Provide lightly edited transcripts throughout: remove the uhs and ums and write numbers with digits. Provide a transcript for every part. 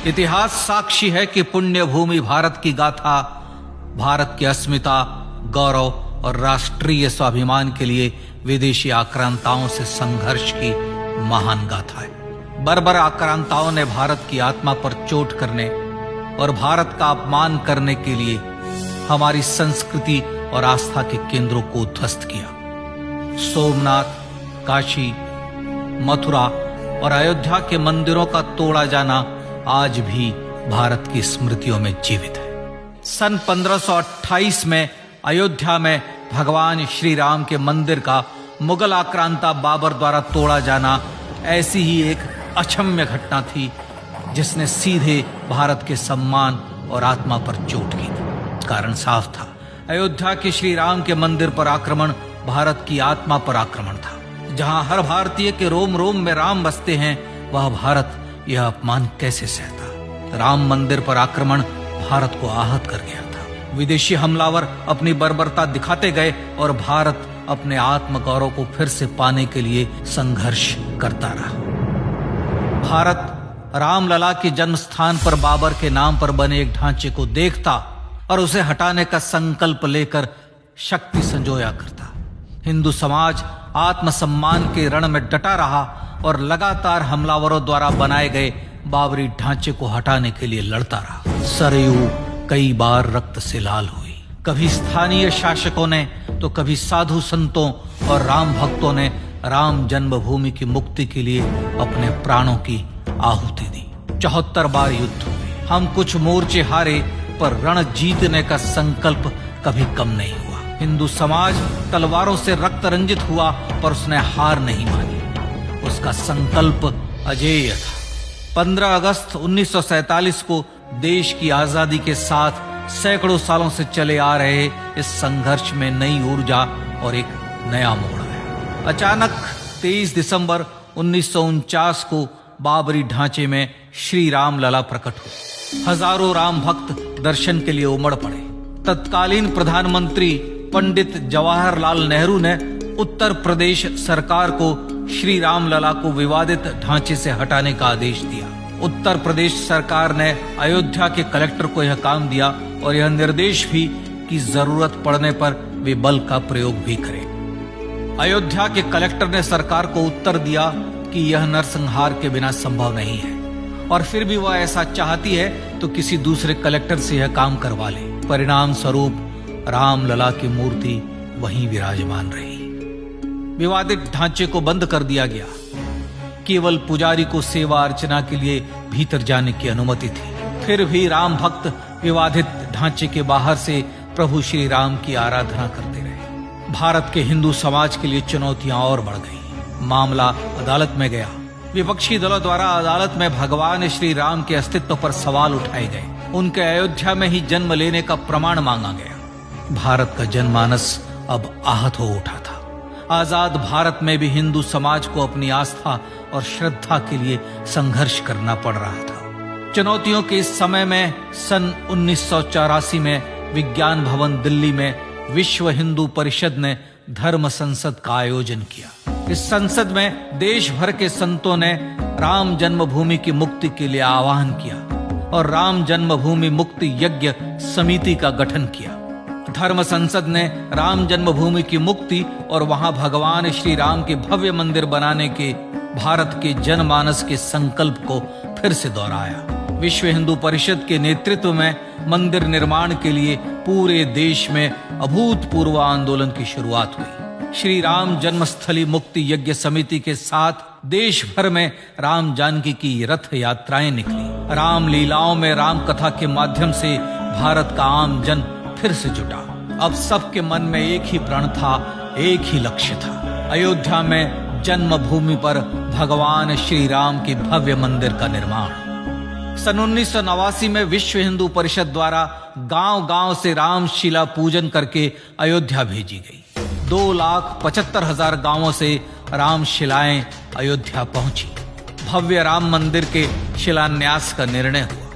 इतिहास साक्षी है कि पुण्य भूमि भारत की गाथा भारत की अस्मिता, गौरव और राष्ट्रीय स्वाभिमान के लिए विदेशी आक्रांताओं से संघर्ष की महान गाथा है। बर्बर आक्रांताओं ने भारत की आत्मा पर चोट करने और भारत का अपमान करने के लिए हमारी संस्कृति और आस्था के केंद्रों को ध्वस्त किया। सोमनाथ, काशी, मथुरा और अयोध्या के मंदिरों का तोड़ा जाना आज भी भारत की स्मृतियों में जीवित है। सन 1528 में अयोध्या में भगवान श्री राम के मंदिर का मुगल आक्रांता बाबर द्वारा तोड़ा जाना ऐसी ही एक अक्षम्य घटना थी जिसने सीधे भारत के सम्मान और आत्मा पर चोट की थी। कारण साफ था, अयोध्या के श्री राम के मंदिर पर आक्रमण भारत की आत्मा पर आक्रमण था। जहां हर भारतीय के रोम रोम में राम बसते हैं, वह भारत यह अपमान कैसे सहता। राम मंदिर पर आक्रमण भारत को आहत कर गया था। विदेशी हमलावर अपनी बर्बरता दिखाते गए और भारत अपने आत्मगौरव को फिर से पाने के लिए संघर्ष करता रहा। भारत रामलला के जन्म स्थान पर बाबर के नाम पर बने एक ढांचे को देखता और उसे हटाने का संकल्प लेकर शक्ति संजोया करता। हिंदू समाज आत्मसम्मान के रण में डटा रहा और लगातार हमलावरों द्वारा बनाए गए बाबरी ढांचे को हटाने के लिए लड़ता रहा। सरयू कई बार रक्त से लाल हुई। कभी स्थानीय शासकों ने तो कभी साधु संतों और राम भक्तों ने राम जन्मभूमि की मुक्ति के लिए अपने प्राणों की आहुति दी। 74 बार युद्ध हुए। हम कुछ मोर्चे हारे, पर रण जीतने का संकल्प कभी कम नहीं हुआ। हिंदू समाज तलवारों से रक्त रंजित हुआ, पर उसने हार नहीं मानी। उसका संकल्प अजेय था। 15 अगस्त 1947 को देश की आजादी के साथ सैकड़ों सालों से चले आ रहे इस संघर्ष में नई ऊर्जा और एक नया मोड़ आया। अचानक 23 दिसंबर 1949 को बाबरी ढांचे में श्री राम लला प्रकट हुए। हजारों राम भक्त दर्शन के लिए उमड़ पड़े। तत्कालीन प्रधानमंत्री पंडित जवाहरलाल नेहरू ने उत्तर प्रदेश सरकार को श्री राम लला को विवादित ढांचे से हटाने का आदेश दिया। उत्तर प्रदेश सरकार ने अयोध्या के कलेक्टर को यह काम दिया और यह निर्देश भी कि जरूरत पड़ने पर वे बल का प्रयोग भी करें। अयोध्या के कलेक्टर ने सरकार को उत्तर दिया कि यह नरसंहार के बिना संभव नहीं है, और फिर भी वह ऐसा चाहती है तो किसी दूसरे कलेक्टर से यह काम करवा ले। परिणाम स्वरूप रामलला की मूर्ति वहीं विराजमान रही। विवादित ढांचे को बंद कर दिया गया। केवल पुजारी को सेवा अर्चना के लिए भीतर जाने की अनुमति थी। फिर भी राम भक्त विवादित ढांचे के बाहर से प्रभु श्री राम की आराधना करते रहे। भारत के हिंदू समाज के लिए चुनौतियां और बढ़ गई। मामला अदालत में गया। विपक्षी दलों द्वारा अदालत में भगवान श्री राम के अस्तित्व पर सवाल उठाए गए। उनके अयोध्या में ही जन्म लेने का प्रमाण मांगा गया। भारत का जनमानस अब आहत हो उठा था। आजाद भारत में भी हिंदू समाज को अपनी आस्था और श्रद्धा के लिए संघर्ष करना पड़ रहा था। चुनौतियों के इस समय में सन 1984 में विज्ञान भवन दिल्ली में विश्व हिंदू परिषद ने धर्म संसद का आयोजन किया। इस संसद में देश भर के संतों ने राम जन्मभूमि की मुक्ति के लिए आह्वान किया और राम जन्मभूमि मुक्ति यज्ञ समिति का गठन किया। धर्म संसद ने राम जन्मभूमि की मुक्ति और वहां भगवान श्री राम के भव्य मंदिर बनाने के भारत के जनमानस के संकल्प को फिर से दोहराया। विश्व हिंदू परिषद के नेतृत्व में मंदिर निर्माण के लिए पूरे देश में अभूतपूर्व आंदोलन की शुरुआत हुई। श्री राम जन्मस्थली मुक्ति यज्ञ समिति के साथ देश भर में राम जानकी की रथ यात्राएं निकली। राम लीलाओं में राम कथा के माध्यम से भारत का आम जन फिर से जुटा। अब सबके मन में एक ही प्रण था, एक ही लक्ष्य था। अयोध्या में जन्मभूमि पर भगवान श्री राम के भव्य मंदिर का निर्माण। सन 1989 में विश्व हिंदू परिषद द्वारा गांव-गांव से रामशिला पूजन करके अयोध्या भेजी गई। 2,75,000 गांवों से रामशिलाएं अयोध्या पहुंची। भव्य राम मंदिर के शिलान्यास का निर्णय हुआ।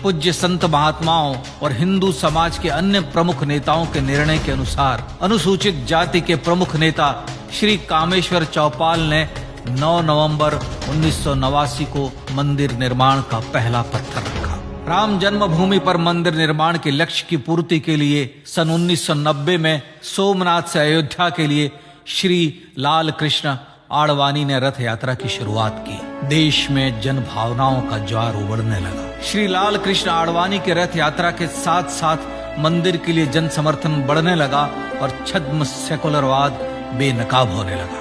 पूज्य संत महात्माओं और हिंदू समाज के अन्य प्रमुख नेताओं के निर्णय के अनुसार अनुसूचित जाति के प्रमुख नेता श्री कामेश्वर चौपाल ने 9 नवंबर 1989 को मंदिर निर्माण का पहला पत्थर रखा। राम जन्मभूमि पर मंदिर निर्माण के लक्ष्य की पूर्ति के लिए सन 1990 में सोमनाथ से अयोध्या के लिए श्री लाल कृष्ण आडवाणी ने रथ यात्रा की शुरुआत की। देश में जन भावनाओं का ज्वार उबड़ने लगा। श्री लाल कृष्ण आडवाणी के रथ यात्रा के साथ साथ मंदिर के लिए जन समर्थन बढ़ने लगा और छद्म सेकुलरवाद बेनकाब होने लगा।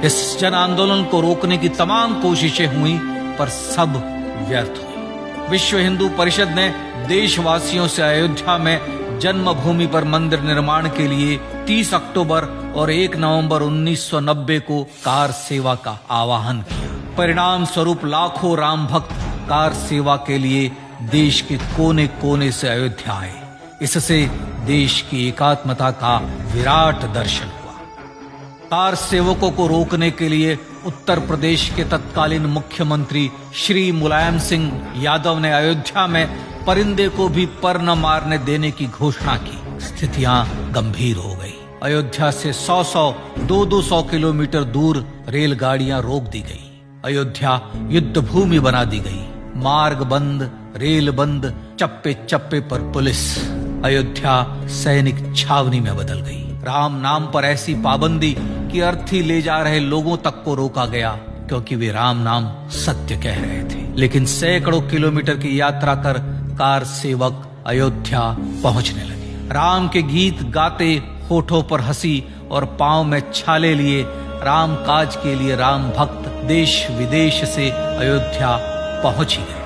इस जन आंदोलन को रोकने की तमाम कोशिशें हुई पर सब व्यर्थ हुई। विश्व हिंदू परिषद ने देशवासियों से अयोध्या में जन्मभूमि पर मंदिर निर्माण के लिए 30 अक्टूबर और 1 नवंबर 1990 को कार सेवा का आह्वान किया। परिणाम स्वरूप लाखों राम भक्त कार सेवा के लिए देश के कोने कोने से अयोध्या आए। इससे देश की एकात्मता का विराट दर्शन हुआ। कार सेवकों को रोकने के लिए उत्तर प्रदेश के तत्कालीन मुख्यमंत्री श्री मुलायम सिंह यादव ने अयोध्या में परिंदे को भी पर न मारने देने की घोषणा की। स्थितियां गंभीर हो गई। अयोध्या से 100 200 किलोमीटर दूर रेलगाड़ियां रोक दी गई। अयोध्या युद्ध भूमि बना दी गई। मार्ग बंद, रेल बंद, चप्पे चप्पे पर पुलिस। अयोध्या सैनिक छावनी में बदल गई। राम नाम पर ऐसी पाबंदी कि अर्थी ले जा रहे लोगों तक को रोका गया क्योंकि वे राम नाम सत्य कह रहे थे। लेकिन सैकड़ों किलोमीटर की यात्रा कर कार सेवक अयोध्या पहुंचने लगे। राम के गीत गाते, होठों पर हंसी और पांव में छाले लिए राम काज के लिए राम भक्त देश विदेश से अयोध्या पहुंच ही गए।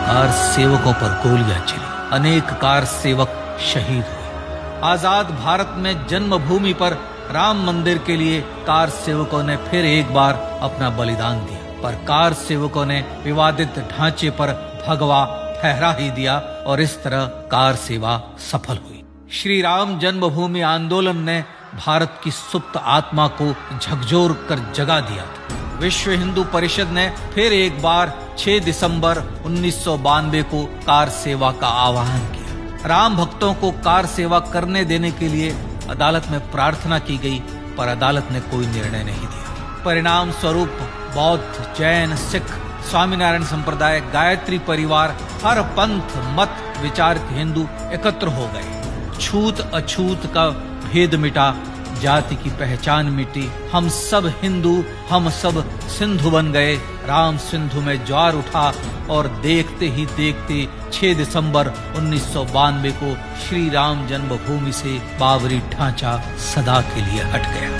कार सेवकों पर गोलियां चली। अनेक कार सेवक शहीद हुए। आजाद भारत में जन्मभूमि पर राम मंदिर के लिए कार सेवकों ने फिर एक बार अपना बलिदान दिया, पर कार सेवकों ने विवादित ढांचे पर भगवा फहरा ही दिया और इस तरह कार सेवा सफल हुई। श्री राम जन्मभूमि आंदोलन ने भारत की सुप्त आत्मा को झकझोर कर जगा दिया था। विश्व हिंदू परिषद ने फिर एक बार 6 दिसंबर 1992 को कार सेवा का आह्वान किया। राम भक्तों को कार सेवा करने देने के लिए अदालत में प्रार्थना की गई, पर अदालत ने कोई निर्णय नहीं दिया। परिणाम स्वरूप बौद्ध, जैन, सिख, स्वामीनारायण संप्रदाय, गायत्री परिवार, हर पंथ मत विचार के हिंदू एकत्र हो गए। छूत अछूत का भेद मिटा, जाति की पहचान मिटी। हम सब हिंदू, हम सब सिंधु बन गए। राम सिंधु में ज्वार उठा और देखते ही देखते 6 दिसंबर 1992 को श्री राम जन्मभूमि से बाबरी ढांचा सदा के लिए हट गया।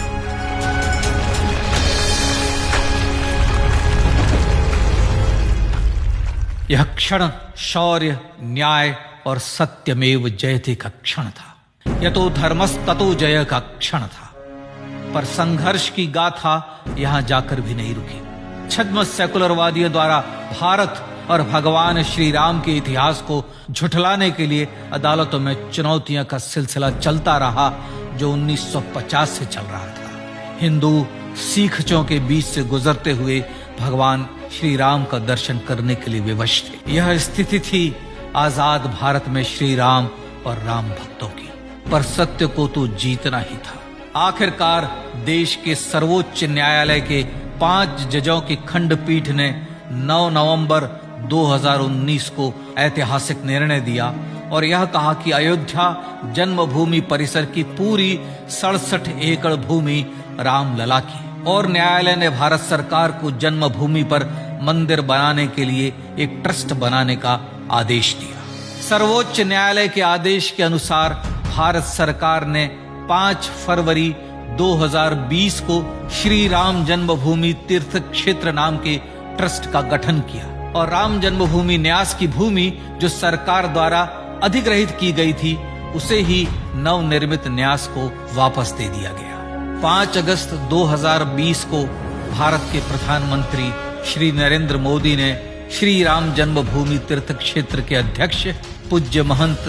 यह क्षण शौर्य, न्याय और सत्यमेव जयते का क्षण था। यह तो धर्मस्ततो जय का क्षण था। पर संघर्ष की गाथा यहां जाकर भी नहीं रुकी। छद्म सेकुलरवादियों द्वारा भारत और भगवान श्री राम के इतिहास को झुठलाने के लिए अदालतों में चुनौतियों का सिलसिला चलता रहा, जो 1950 से चल रहा था। हिंदू सिखों के बीच से गुजरते हुए भगवान श्री राम का दर्शन करने के लिए विवश थे। यह स्थिति थी आजाद भारत में श्री राम और राम भक्तों की। पर सत्य को तो जीतना ही था। आखिरकार देश के सर्वोच्च न्यायालय के 5 जजों की खंडपीठ ने 9 नवंबर 2019 को ऐतिहासिक निर्णय दिया और यह कहा कि अयोध्या जन्मभूमि परिसर की पूरी 67 एकड़ भूमि रामलला की। और न्यायालय ने भारत सरकार को जन्मभूमि पर मंदिर बनाने के लिए एक ट्रस्ट बनाने का आदेश दिया। सर्वोच्च न्यायालय के आदेश के अनुसार भारत सरकार ने 5 फरवरी 2020 को श्री राम जन्मभूमि तीर्थ क्षेत्र नाम के ट्रस्ट का गठन किया और राम जन्मभूमि न्यास की भूमि जो सरकार द्वारा अधिग्रहित की गई थी, उसे ही नवनिर्मित न्यास को वापस दे दिया गया। 5 अगस्त 2020 को भारत के प्रधानमंत्री श्री नरेंद्र मोदी ने श्री राम जन्मभूमि तीर्थ क्षेत्र के अध्यक्ष पूज्य महंत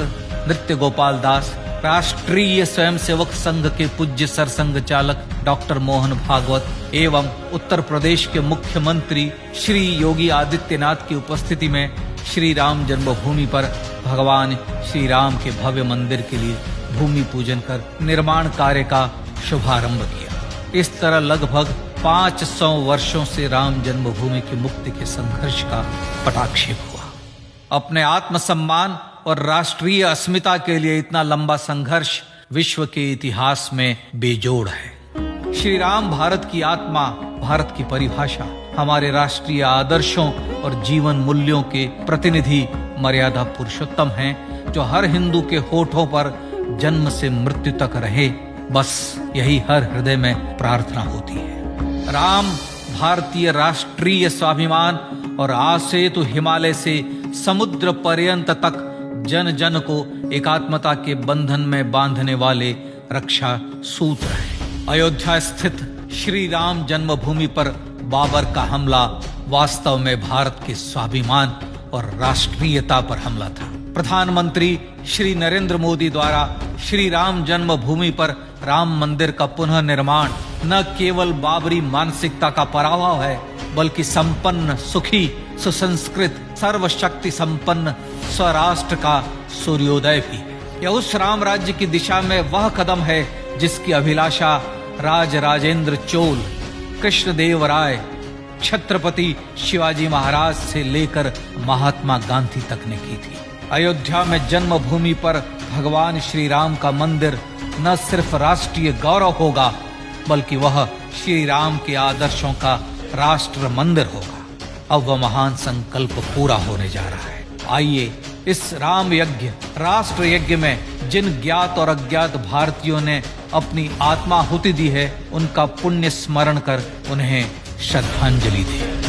नृत्य गोपाल दास, राष्ट्रीय स्वयंसेवक संघ के पूज्य सरसंघ चालक डॉक्टर मोहन भागवत एवं उत्तर प्रदेश के मुख्यमंत्री श्री योगी आदित्यनाथ की उपस्थिति में श्री राम जन्मभूमि पर भगवान श्री राम के भव्य मंदिर के लिए भूमि पूजन कर निर्माण कार्य का शुभारंभ किया। इस तरह लगभग 500 वर्षों से राम जन्मभूमि की मुक्ति के संघर्ष का पटाक्षेप हुआ। अपने आत्मसम्मान और राष्ट्रीय अस्मिता के लिए इतना लंबा संघर्ष विश्व के इतिहास में बेजोड़ है। श्री राम भारत की आत्मा, भारत की परिभाषा, हमारे राष्ट्रीय आदर्शों और जीवन मूल्यों के प्रतिनिधि मर्यादा पुरुषोत्तम हैं, जो हर हिंदू के होठों पर जन्म से मृत्यु तक रहे। बस यही हर हृदय में प्रार्थना होती है। राम भारतीय राष्ट्रीय स्वाभिमान और आसेतु हिमालय से समुद्र पर्यंत तक जन जन को एकात्मता के बंधन में बांधने वाले रक्षा सूत्र है। अयोध्या स्थित श्री राम जन्मभूमि पर बाबर का हमला वास्तव में भारत के स्वाभिमान और राष्ट्रीयता पर हमला था। प्रधानमंत्री श्री नरेंद्र मोदी द्वारा श्री राम जन्मभूमि पर राम मंदिर का पुनः निर्माण न केवल बाबरी मानसिकता का पराभव है, बल्कि संपन्न, सुखी, सुसंस्कृत, सर्वशक्ति संपन्न स्वराष्ट्र का सूर्योदय भी है। यह उस राम राज्य की दिशा में वह कदम है जिसकी अभिलाषा राज राजेंद्र चोल, कृष्णदेव राय, छत्रपति शिवाजी महाराज से लेकर महात्मा गांधी तक ने की थी। अयोध्या में जन्मभूमि पर भगवान श्री राम का मंदिर न सिर्फ राष्ट्रीय गौरव होगा, बल्कि वह श्री राम के आदर्शों का राष्ट्र मंदिर होगा। अब वह महान संकल्प पूरा होने जा रहा है। आइए इस राम यज्ञ, राष्ट्र यज्ञ में जिन ज्ञात और अज्ञात भारतीयों ने अपनी आत्माहुति दी है, उनका पुण्य स्मरण कर उन्हें श्रद्धांजलि दें।